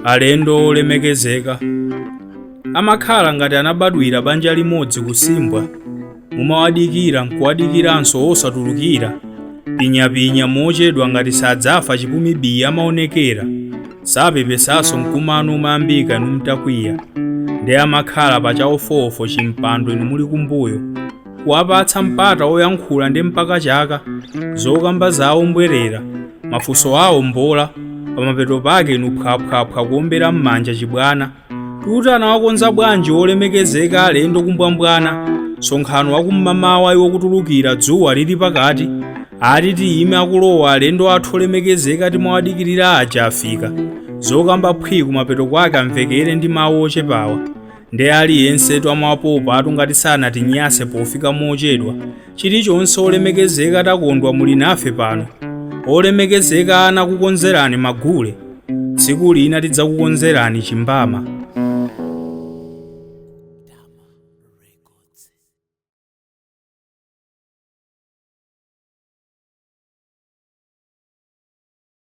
Alendo olemekezeka amakhala ngati anabadwira banja limodzi kusimbwa, mumawadikira nkuwadikiranso osatulukira, pinyapinya mochedwa ngati sadzafa chipumi biya amaonekera, sapepesanso mkumano umayambika inu mtakwiya, ndi amakhala pa chaofofo chimpando inu muli kumbuyo, kuwapatsa mpata oyankhula ndi mpaka chaka, zokamba zawo mbwerera, mafunso awo mbola, pamapeto pake inu phwaphwaphwa kuombera m'manja chibwana, kuti anawakonza bwanji olemekezeka alendo kumbwambwana, msonkhano wakummamawa iwo kutulukira dzuwa lili pakati, ati tiyime akulowa alendo athu olemekezeka timawadikirira aja afika, zokamba phwi kumapeto kwake amvekere ndi mawu ochepawa, ndi aliyense twamawapopa atungati sanatinyase pofika mochedwa, chilichonse olemekezeka takondwa muli nafe pano, olemekezeka anakukonzerani magule, tsiku lina tidzakukonzerani chimbama.